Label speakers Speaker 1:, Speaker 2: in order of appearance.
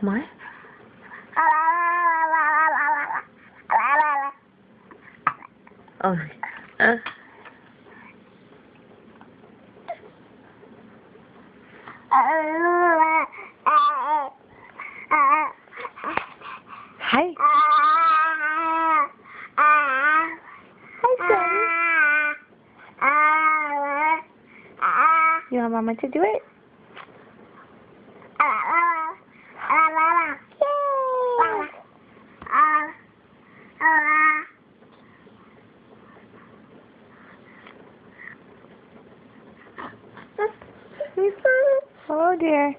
Speaker 1: What? Oh. Hi. Hi, Sammy. You want Mama to do it? Oh dear.